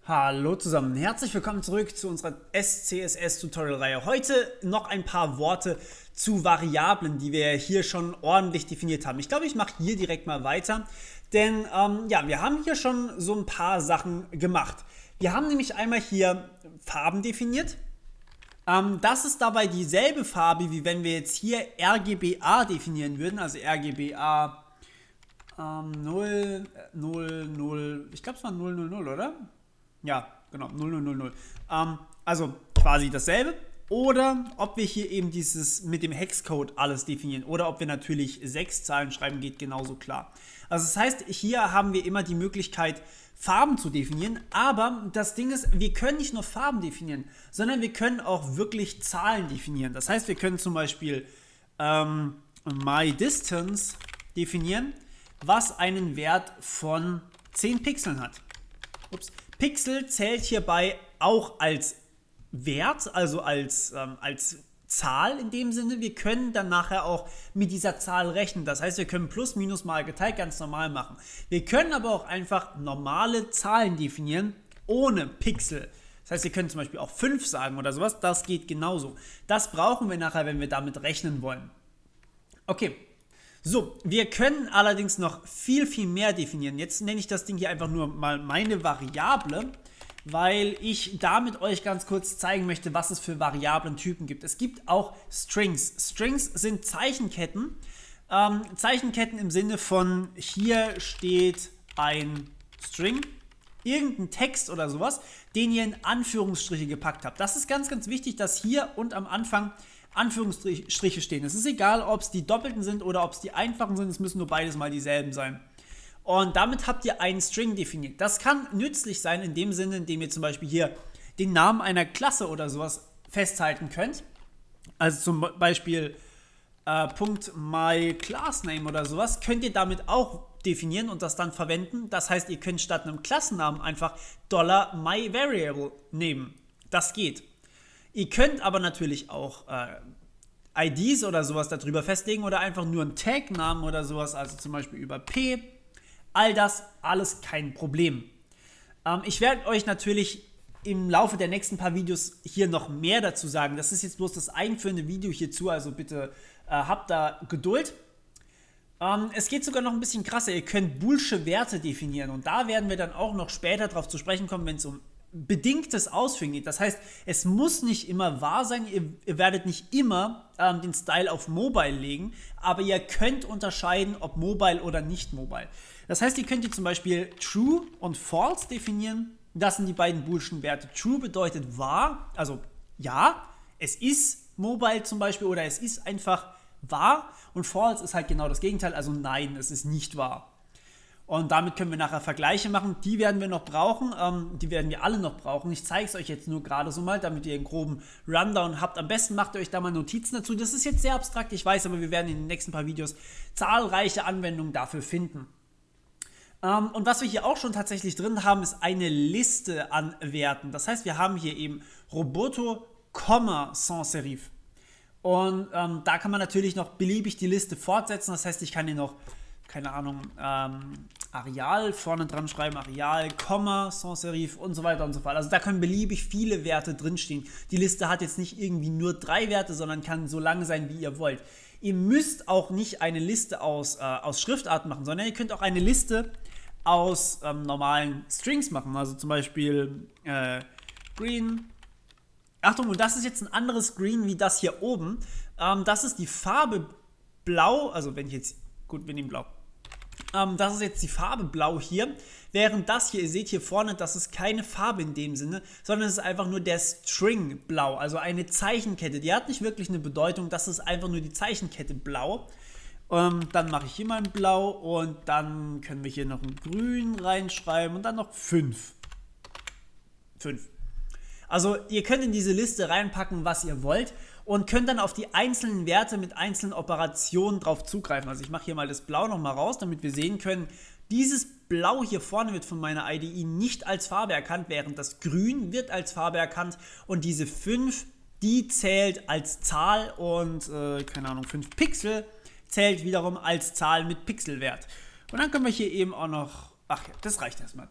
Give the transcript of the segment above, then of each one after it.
Hallo zusammen, herzlich willkommen zurück zu unserer SCSS-Tutorial-Reihe. Heute noch ein paar Worte zu Variablen, die wir hier schon ordentlich definiert haben. Ich glaube, ich mache hier direkt mal weiter, denn ja, wir haben hier schon so ein paar Sachen gemacht. Wir haben nämlich einmal hier Farben definiert. Das ist dabei dieselbe Farbe, wie wenn wir jetzt hier RGBA definieren würden, also RGBA 0, 0, 0, ich glaube es war 0, 0, 0, oder? Ja, genau, 0000. Also quasi dasselbe. Oder ob wir hier eben dieses mit dem Hexcode alles definieren. Oder ob wir natürlich 6 Zahlen schreiben, geht genauso klar. Also das heißt, hier haben wir immer die Möglichkeit, Farben zu definieren. Aber das Ding ist, wir können nicht nur Farben definieren, sondern wir können auch wirklich Zahlen definieren. Das heißt, wir können zum Beispiel myDistance definieren, was einen Wert von 10 Pixeln hat. Ups. Pixel zählt hierbei auch als Wert, also als Zahl in dem Sinne. Wir können dann nachher auch mit dieser Zahl rechnen. Das heißt, wir können Plus, Minus mal geteilt ganz normal machen. Wir können aber auch einfach normale Zahlen definieren, ohne Pixel. Das heißt, wir können zum Beispiel auch 5 sagen oder sowas. Das geht genauso. Das brauchen wir nachher, wenn wir damit rechnen wollen. Okay. So, wir können allerdings noch viel mehr definieren. Jetzt nenne ich das Ding hier einfach nur mal meine Variable, weil ich damit euch ganz kurz zeigen möchte, was es für Variablentypen gibt. Es gibt auch Strings. Strings sind Zeichenketten. Zeichenketten im Sinne von, hier steht ein String, irgendein Text oder sowas, den ihr in Anführungsstriche gepackt habt. Das ist ganz wichtig, dass hier und am Anfang Anführungsstriche stehen. Es ist egal, ob es die doppelten sind oder ob es die einfachen sind, es müssen nur beides mal dieselben sein. Und damit habt ihr einen String definiert. Das kann nützlich sein in dem Sinne, indem ihr zum Beispiel hier den Namen einer Klasse oder sowas festhalten könnt. Also zum Beispiel .myClassName oder sowas könnt ihr damit auch definieren und das dann verwenden. Das heißt, ihr könnt statt einem Klassennamen einfach $myVariable nehmen. Das geht. Ihr könnt aber natürlich auch IDs oder sowas darüber festlegen oder einfach nur einen Tag-Namen oder sowas, also zum Beispiel über P. All das, alles kein Problem. Ich werde euch natürlich im Laufe der nächsten paar Videos hier noch mehr dazu sagen. Das ist jetzt bloß das einführende Video hierzu, also bitte habt da Geduld. Es geht sogar noch ein bisschen krasser. Ihr könnt boolsche Werte definieren und da werden wir dann auch noch später drauf zu sprechen kommen, wenn es um bedingtes Ausführen geht. Das heißt, es muss nicht immer wahr sein, ihr werdet nicht immer den Style auf Mobile legen, aber ihr könnt unterscheiden, ob Mobile oder nicht Mobile. Das heißt, ihr könnt zum Beispiel True und False definieren. Das sind die beiden boolschen Werte. True bedeutet wahr, also ja, es ist Mobile zum Beispiel oder es ist einfach wahr und False ist halt genau das Gegenteil, also nein, es ist nicht wahr. Und damit können wir nachher Vergleiche machen. Die werden wir noch brauchen. Die werden wir alle noch brauchen. Ich zeige es euch jetzt nur gerade so mal, damit ihr einen groben Rundown habt. Am besten macht ihr euch da mal Notizen dazu. Das ist jetzt sehr abstrakt, ich weiß, aber wir werden in den nächsten paar Videos zahlreiche Anwendungen dafür finden. Und was wir hier auch schon tatsächlich drin haben, ist eine Liste an Werten. Das heißt, wir haben hier eben Roboto, Sans Serif. Und da kann man natürlich noch beliebig die Liste fortsetzen. Das heißt, ich kann hier noch, keine Ahnung, Areal vorne dran schreiben, Areal, Sans Serif und so weiter und so fort. Also da können beliebig viele Werte drinstehen. Die Liste hat jetzt nicht irgendwie nur 3 Werte, sondern kann so lang sein, wie ihr wollt. Ihr müsst auch nicht eine Liste aus Schriftarten machen, sondern ihr könnt auch eine Liste aus normalen Strings machen. Also zum Beispiel Green. Achtung, und das ist jetzt ein anderes Green wie das hier oben. Das ist die Farbe Blau, also wenn ich jetzt, gut, wir nehmen Blau. Das ist jetzt die Farbe Blau hier, während das hier, ihr seht hier vorne, das ist keine Farbe in dem Sinne, sondern es ist einfach nur der String Blau, also eine Zeichenkette. Die hat nicht wirklich eine Bedeutung, das ist einfach nur die Zeichenkette Blau. Dann mache ich hier mal ein Blau und dann können wir hier noch ein Grün reinschreiben und dann noch 5. 5. Also ihr könnt in diese Liste reinpacken, was ihr wollt und könnt dann auf die einzelnen Werte mit einzelnen Operationen drauf zugreifen. Also ich mache hier mal das Blau nochmal raus, damit wir sehen können, dieses Blau hier vorne wird von meiner IDE nicht als Farbe erkannt, während das Grün wird als Farbe erkannt und diese 5, die zählt als Zahl und, keine Ahnung, 5 Pixel zählt wiederum als Zahl mit Pixelwert. Und dann können wir hier eben auch noch, ach ja, das reicht erstmal.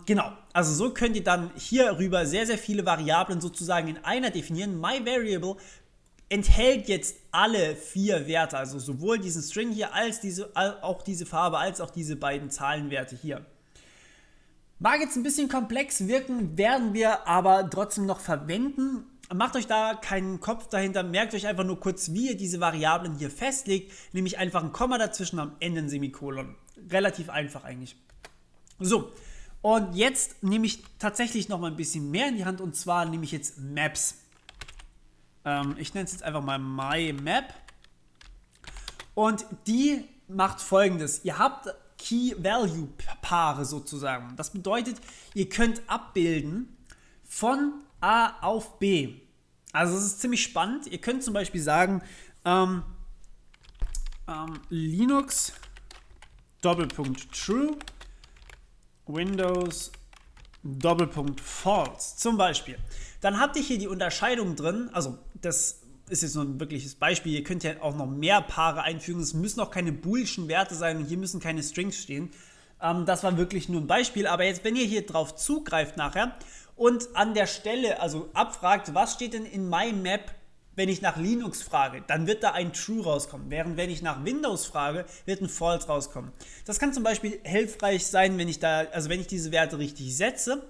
Genau, also so könnt ihr dann hierüber sehr, sehr viele Variablen sozusagen in einer definieren. MyVariable enthält jetzt alle 4 Werte, also sowohl diesen String hier, als auch diese Farbe, als auch diese beiden Zahlenwerte hier. Mag jetzt ein bisschen komplex wirken, werden wir aber trotzdem noch verwenden. Macht euch da keinen Kopf dahinter, merkt euch einfach nur kurz, wie ihr diese Variablen hier festlegt, nämlich einfach ein Komma dazwischen, am Ende ein Semikolon. Relativ einfach eigentlich. So, und jetzt nehme ich tatsächlich noch mal ein bisschen mehr in die Hand, und zwar nehme ich jetzt Maps. Ich nenne es jetzt einfach mal MyMap. Und die macht Folgendes: Ihr habt Key-Value-Paare sozusagen. Das bedeutet, ihr könnt abbilden von A auf B. Also es ist ziemlich spannend. Ihr könnt zum Beispiel sagen, Linux Doppelpunkt True, Windows Doppelpunkt False zum Beispiel. Dann habt ihr hier die Unterscheidung drin, also das ist jetzt nur ein wirkliches Beispiel, ihr könnt ja auch noch mehr Paare einfügen, es müssen auch keine boolschen Werte sein und hier müssen keine Strings stehen. Das war wirklich nur ein Beispiel, aber jetzt, wenn ihr hier drauf zugreift nachher und an der Stelle, also abfragt, was steht denn in MyMap, wenn ich nach Linux frage, dann wird da ein True rauskommen, während wenn ich nach Windows frage, wird ein False rauskommen. Das kann zum Beispiel hilfreich sein, wenn ich diese Werte richtig setze.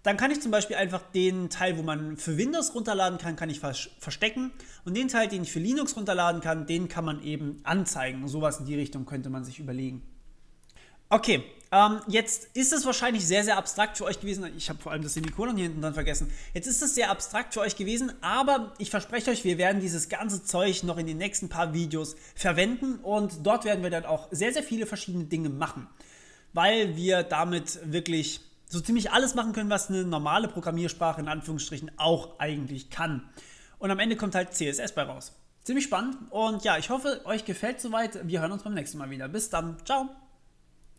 Dann kann ich zum Beispiel einfach den Teil, wo man für Windows runterladen kann ich verstecken. Und den Teil, den ich für Linux runterladen kann, den kann man eben anzeigen. Sowas in die Richtung könnte man sich überlegen. Okay, jetzt ist es wahrscheinlich sehr, sehr abstrakt für euch gewesen. Ich habe vor allem das Semikolon hier hinten dann vergessen. Jetzt ist es sehr abstrakt für euch gewesen, aber ich verspreche euch, wir werden dieses ganze Zeug noch in den nächsten paar Videos verwenden. Und dort werden wir dann auch sehr, sehr viele verschiedene Dinge machen. Weil wir damit wirklich so ziemlich alles machen können, was eine normale Programmiersprache in Anführungsstrichen auch eigentlich kann. Und am Ende kommt halt CSS bei raus. Ziemlich spannend und ja, ich hoffe, euch gefällt soweit. Wir hören uns beim nächsten Mal wieder. Bis dann. Ciao.